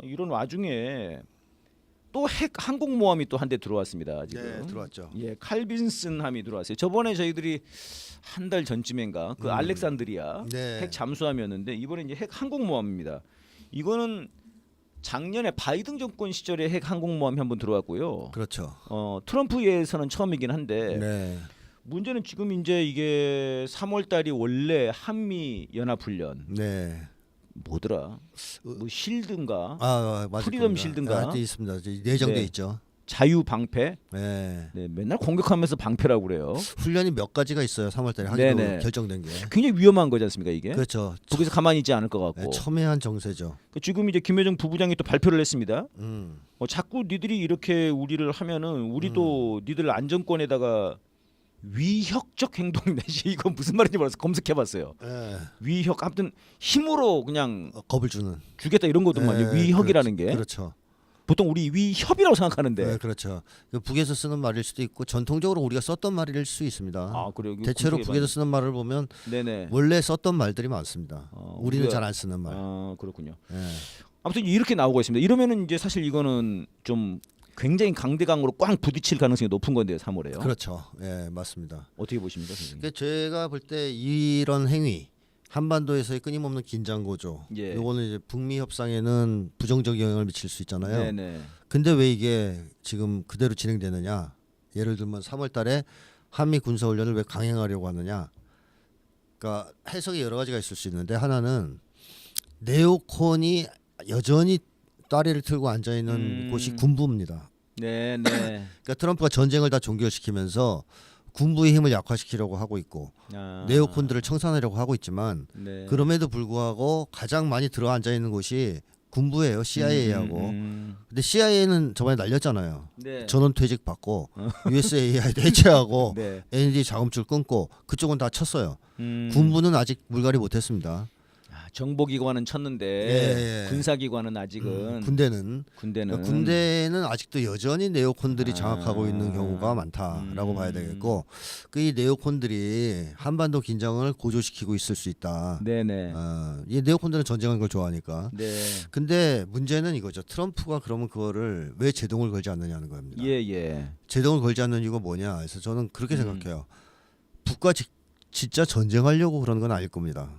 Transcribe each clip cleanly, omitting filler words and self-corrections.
이런 와중에 또 핵 항공모함이 또 한 대 들어왔습니다. 지금. 네, 들어왔죠. 예, 칼빈슨함이 들어왔어요. 저번에 저희들이 한 달 전쯤인가 그 알렉산드리아 네. 핵 잠수함이었는데 이번에 이제 핵 항공모함입니다. 이거는 작년에 바이든 정권 시절에 핵 항공모함이 한번 들어왔고요. 그렇죠. 트럼프에서는 처음이긴 한데 네. 문제는 지금 이제 이게 3월 달이 원래 한미 연합 훈련 네. 뭐더라? 뭐 실드인가? 맞을 프리덤 겁니다. 실드인가? 있습니다. 내정돼 네. 있죠. 자유 방패? 네. 네, 맨날 공격하면서 방패라고 그래요. 훈련이 몇 가지가 있어요. 3월달에 하기로 네네. 결정된 게. 굉장히 위험한 거지 않습니까 이게? 그렇죠. 북에서 가만히 있지 않을 것 같고. 네, 첨예한 정세죠. 지금 이제 김여정 부부장이 또 발표를 했습니다. 음. 자꾸 니들이 이렇게 우리를 하면은 우리도 니들 안정권에다가 위협적 행동 내지 이건 무슨 말인지 몰라서 검색해봤어요. 네. 위협 아무튼 힘으로 그냥 겁을 주는. 주겠다 이런 거더만 네, 위협이라는 게 그렇죠. 보통 우리 위협이라고 생각하는데 네, 그렇죠. 북에서 쓰는 말일 수도 있고 전통적으로 우리가 썼던 말일 수 있습니다. 아 그래요. 이거 대체로 검색해봤는데. 북에서 쓰는 말을 보면 네네. 원래 썼던 말들이 많습니다. 우리는 우리가- 잘 안 쓰는 말. 그렇군요. 네. 아무튼 이렇게 나오고 있습니다. 이러면은 이제 사실 이거는 좀 굉장히 강대강으로 꽝 부딪힐 가능성이 높은 건데요. 3월에요. 그렇죠. 예, 맞습니다. 어떻게 보십니까, 선생님? 그러니까 제가 볼 때 이런 행위 한반도에서의 끊임없는 긴장 고조. 예. 요거는 이제 북미 협상에는 부정적 영향을 미칠 수 있잖아요. 네네. 근데 왜 이게 지금 그대로 진행되느냐? 예를 들면 3월 달에 한미 군사 훈련을 왜 강행하려고 하느냐? 그러니까 해석이 여러 가지가 있을 수 있는데 하나는 네오콘이 여전히 다리를 틀고 앉아 있는 곳이 군부입니다. 네네. 그러니까 트럼프가 전쟁을 다 종결시키면서 군부의 힘을 약화시키려고 하고 있고 네오콘들을 청산하려고 하고 있지만 네. 그럼에도 불구하고 가장 많이 들어 앉아 있는 곳이 군부예요. CIA하고. 근데 CIA는 저번에 날렸잖아요. 네. 전원 퇴직 받고 USAI도 해체하고 네. ND 자금줄 끊고 그쪽은 다 쳤어요. 음. 군부는 아직 물갈이 못했습니다. 정보기관은 쳤는데 예. 군사기관은 아직은 군대는 군대는 군대는 아직도 여전히 네오콘들이 아. 장악하고 있는 경우가 많다라고 봐야 되겠고 그 이 네오콘들이 한반도 긴장을 고조시키고 있을 수 있다. 네네. 이 네오콘들은 전쟁하는 걸 좋아하니까. 네. 근데 문제는 이거죠. 트럼프가 그러면 그거를 왜 제동을 걸지 않느냐는 겁니다. 예예. 제동을 걸지 않는 이유가 뭐냐? 그래서 저는 그렇게 생각해요. 북과 진짜 전쟁하려고 그러는 건 아닐 겁니다.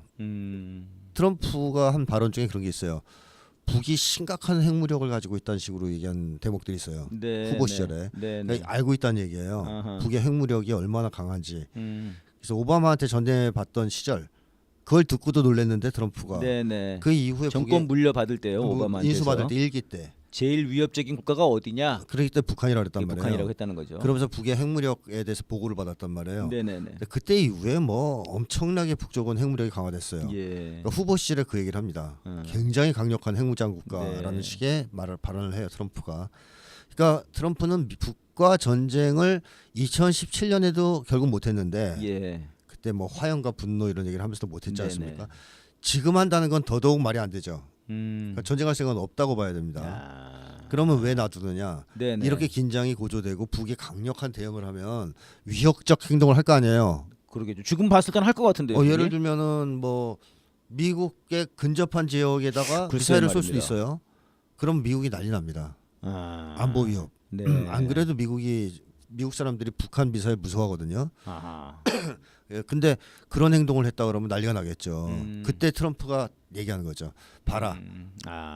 트럼프가 한 발언 중에 그런 게 있어요. 북이 심각한 핵무력을 가지고 있다는 식으로 얘기한 대목들이 있어요. 네. 후보 네. 시절에. 네. 네. 그러니까 알고 있다는 얘기예요. 아하. 북의 핵무력이 얼마나 강한지. 음. 그래서 오바마한테 전해 받던 시절 그걸 듣고도 놀랐는데 트럼프가 네네. 그 이후에 정권 물려받을 때요. 오바마한테서 인수받을 때 1기 때 제일 위협적인 국가가 어디냐? 그러기 때 북한이라고 했단 이게 말이에요. 북한이라고 했다는 거죠. 그러면서 북의 핵무력에 대해서 보고를 받았단 말이에요. 네네네. 근데 그때 이후에 뭐 엄청나게 북쪽은 핵무력이 강화됐어요. 예. 그러니까 후보 시절에 그 얘기를 합니다. 굉장히 강력한 핵무장 국가라는 네. 식의 발언을 해요. 트럼프가. 그러니까 트럼프는 북과 전쟁을 2017년에도 결국 못했는데 예. 그때 뭐 화염과 분노 이런 얘기를 하면서도 못했지 네네. 않습니까? 지금 한다는 건 더더욱 말이 안 되죠. 음. 그러니까 전쟁할 생각은 없다고 봐야 됩니다. 아. 그러면 왜 놔두느냐? 네네. 이렇게 긴장이 고조되고 북이 강력한 대응을 하면 위협적 행동을 할 거 아니에요. 그러겠죠. 지금 봤을 때는 할 것 같은데. 예를 들면은 뭐 미국에 근접한 지역에다가 글쎄요 미사일을 쏠 수도 말입니다. 있어요. 그럼 미국이 난리 납니다. 안보 위협. 네. 안 그래도 미국 사람들이 북한 미사일 무서워하거든요. 아하. 예, 근데 그런 행동을 했다 그러면 난리가 나겠죠. 음. 그때 트럼프가 얘기하는 거죠. 봐라,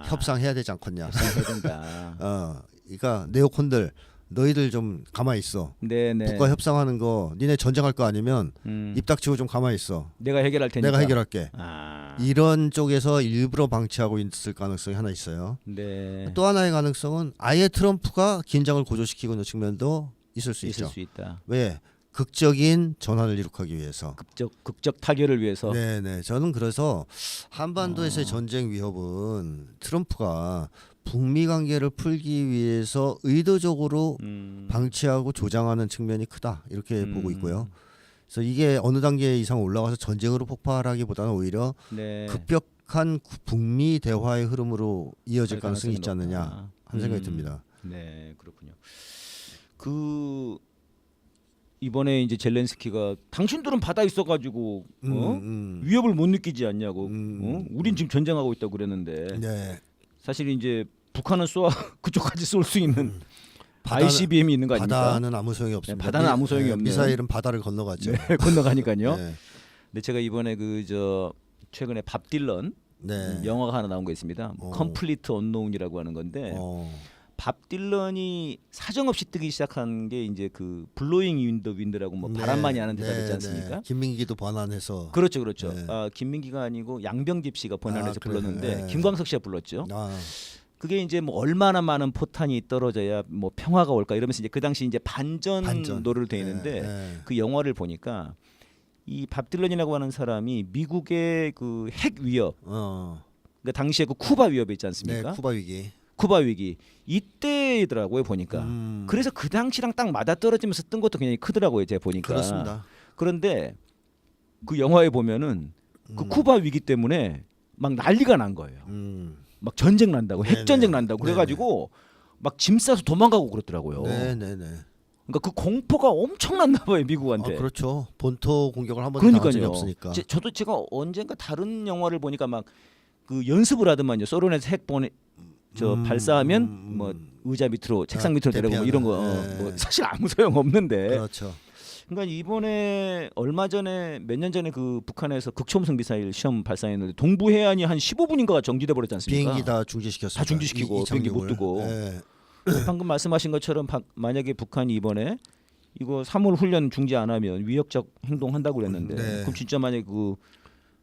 협상해야 되지 않겠냐. 협상해야 된다. 그러니까 네오콘들 너희들 좀 가만히 있어. 네네. 북과 협상하는 거 니네 전쟁할 거 아니면 입 닥치고 좀 가만히 있어. 내가 해결할 테니까. 내가 해결할게. 아. 이런 쪽에서 일부러 방치하고 있을 가능성이 하나 있어요. 네. 또 하나의 가능성은 아예 트럼프가 긴장을 고조시키고 있는 측면도 있을 수 있을 있죠. 수 있다. 왜? 극적인 전환을 이룩하기 위해서. 극적 타결을 위해서. 네네. 저는 그래서 한반도에서의 전쟁 위협은 트럼프가 북미 관계를 풀기 위해서 의도적으로 방치하고 조장하는 측면이 크다 이렇게 보고 있고요. 그래서 이게 어느 단계 이상 올라가서 전쟁으로 폭발하기보다는 오히려 네. 급격한 북미 대화의 흐름으로 이어질 갈 가능성이 있지 가능성이 않느냐 높다. 하는 생각이 듭니다. 네, 그렇군요. 이번에 이제 젤렌스키가 당신들은 바다 있어가지고 위협을 못 느끼지 않냐고. 우린 지금 전쟁하고 있다고 그랬는데 네. 사실 이제 북한은 쏘아 그쪽까지 쏠 수 있는 바다는- ICBM이 있는 거 아닙니까? 바다는 아무 소용이 없습니다. 바다는 아무 소용이 없네요. 미사일은 바다를 건너가죠. 네, 건너가니까요. 네. 근데 제가 이번에 최근에 밥 딜런 네. 영화가 하나 나온 거 있습니다. 어. 컴플리트 언노운이라고 하는 건데 밥 딜런이 사정없이 뜨기 시작한 게 이제 그 블로잉 윈더 윈드라고 뭐 바람 많이 하는 대사 있지 않습니까? 김민기도 번안해서. 그렇죠, 그렇죠. 네. 김민기가 아니고 양병집 씨가 번안해서 그래요? 불렀는데 네. 김광석 씨가 불렀죠. 아, 그게 이제 뭐 얼마나 많은 포탄이 떨어져야 뭐 평화가 올까 이러면서 이제 그 당시 이제 반전도를 돼 있는데 네. 그 영화를 보니까 이 밥 딜런이라고 하는 사람이 미국의 그 핵 위협, 그러니까 당시에 그 쿠바 위협이 있지 네, 않습니까? 쿠바 위기. 쿠바 위기 이때더라고요 보니까. 그래서 그 당시랑 딱 맞아 떨어지면서 뜬 것도 굉장히 크더라고요 제가 보니까. 그렇습니다. 그런데 그 영화에 보면은 그 쿠바 위기 때문에 막 난리가 난 거예요. 막 전쟁 난다고, 핵 전쟁 난다고 그래가지고 막 짐 싸서 도망가고 그랬더라고요. 네네네. 그러니까 그 공포가 엄청났나 봐요 미국한테. 그렇죠. 본토 공격을 한 번도 당한 적이 그러니까요. 없으니까. 저도 제가 언젠가 다른 영화를 보니까 막 그 연습을 하더만요. 소련에서 핵 발사하면 뭐 의자 밑으로 책상 밑으로 내려오고 뭐 이런 거 뭐 사실 아무 소용 없는데. 그렇죠. 그러니까 이번에 얼마 전에 몇 년 전에 그 북한에서 극초음속 미사일 시험 발사했는데 동부 해안이 한 15분인가가 정지돼 버렸지 않습니까? 비행기 다 중지시켰어요. 다 중지시키고 비행기 못 뜨고. 네. 방금 말씀하신 것처럼 만약에 북한이 이번에 이거 3월 훈련 중지 안 하면 위협적 행동한다고 그랬는데 네. 그럼 진짜 만약에 그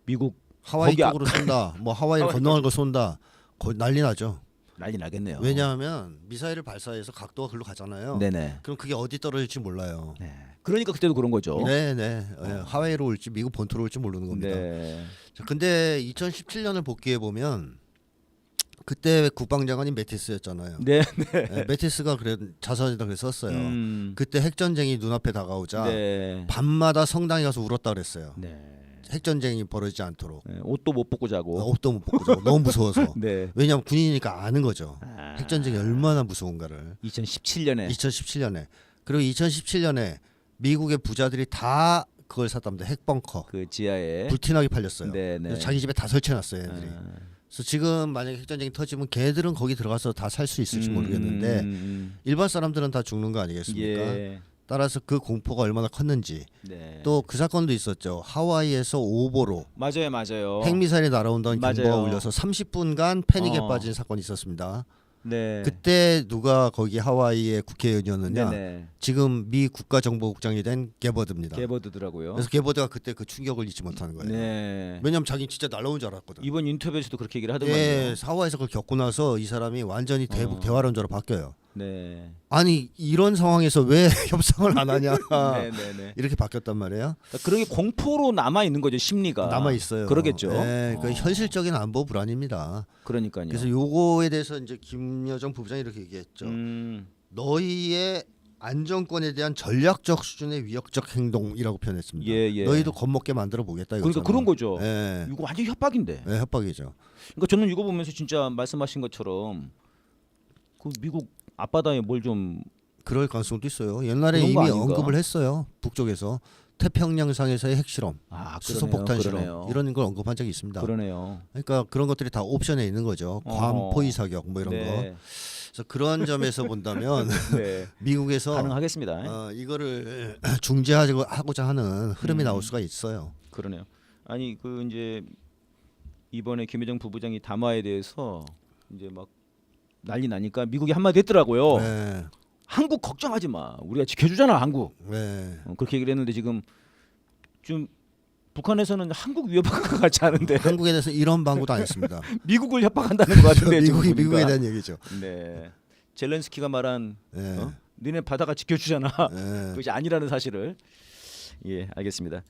미국 하와이 거기 쪽으로 쏜다. 뭐 하와이를 건너갈 거 쏜다. 거의 난리 나죠. 난리 나겠네요. 왜냐하면 미사일을 발사해서 각도가 글로 가잖아요. 네네. 그럼 그게 어디 떨어질지 몰라요. 네. 그러니까 그때도 그런 거죠. 네네. 하와이로 올지 미국 본토로 올지 모르는 겁니다. 네. 자, 근데 2017년을 복귀해 보면 그때 국방장관이 매티스였잖아요. 네. 매티스가 그래 자선이다 그래서 썼어요. 그때 핵전쟁이 눈앞에 다가오자 네. 밤마다 성당에 가서 울었다 그랬어요. 네. 핵전쟁이 벌어지지 않도록. 네. 옷도 못 벗고 자고. 옷도 못 벗고 자고 너무 무서워서. 네. 왜냐하면 군인이니까 아는 거죠. 아. 핵전쟁이 얼마나 무서운가를. 2017년에 2017년에. 그리고 2017년에 미국의 부자들이 다 그걸 샀답니다. 핵벙커. 그 지하에 불티나게 팔렸어요. 네, 네. 그래서 자기 집에 다 설치해놨어요, 애들이. 그래서 지금 만약에 핵전쟁이 터지면 걔들은 거기 들어가서 다 살 수 있을지 모르겠는데 일반 사람들은 다 죽는 거 아니겠습니까? 예. 따라서 그 공포가 얼마나 컸는지. 네. 또 그 사건도 있었죠. 하와이에서 오보로 맞아요. 핵미사일이 날아온다는 맞아요. 경보가 울려서 30분간 패닉에 어. 빠진 사건이 있었습니다. 네. 그때 누가 거기 하와이의 국회의원이었느냐? 네네. 지금 미 국가정보국장이 된 게버드입니다. 게버드더라고요. 그래서 게버드가 그때 그 충격을 잊지 못하는 거예요. 네. 왜냐하면 자기 진짜 날아온 줄 알았거든. 이번 인터뷰에서도 그렇게 얘기를 하더만요. 예, 하와이에서 그걸 겪고 나서 이 사람이 완전히 대북 대화론자로 바뀌어요. 네. 아니 이런 상황에서 왜 협상을 안 하냐? 네네네. 이렇게 바뀌었단 말이에요. 그런 게 공포로 남아 있는 거죠 심리가. 남아 있어요. 그러겠죠. 예, 그 현실적인 안보 불안입니다. 그러니까요. 그래서 요거에 대해서 이제 김여정 부부장이 이렇게 얘기했죠. 너희의 안정권에 대한 전략적 수준의 위협적 행동이라고 표현했습니다. 예. 너희도 겁먹게 만들어 보겠다. 그러니까 그런 거죠. 예. 이거 완전 협박인데. 예, 협박이죠. 그러니까 저는 이거 보면서 진짜 말씀하신 것처럼 그 미국 앞바다에 뭘 좀 그럴 가능성도 있어요. 옛날에 그런 거 이미 아닌가? 언급을 했어요. 북쪽에서 태평양상에서의 핵실험, 수소폭탄 실험 이런 걸 언급한 적이 있습니다. 그러네요. 그러니까 그런 것들이 다 옵션에 있는 거죠. 괌 포위 사격 뭐 이런 거. 네. 그래서 그런 점에서 본다면 네. 미국에서 가능하겠습니다. 이거를 중재하고자 하는 흐름이 나올 수가 있어요. 그러네요. 아니 그 이제 이번에 김여정 부부장이 담화에 대해서 이제 막 난리 나니까 미국이 한마디 했더라고요. 네. 한국 걱정하지 마. 우리가 지켜주잖아 한국. 네. 그렇게 얘기를 했는데 지금 좀 북한에서는 한국 위협한 것 같지 않은데 한국에 대해서 이런 방구도 안 했습니다. 미국을 협박한다는 것 같은데 지금 보니까. 미국에 대한 얘기죠. 네. 젤렌스키가 말한 네. 너네 바다가 지켜주잖아. 네. 그것이 아니라는 사실을 알겠습니다.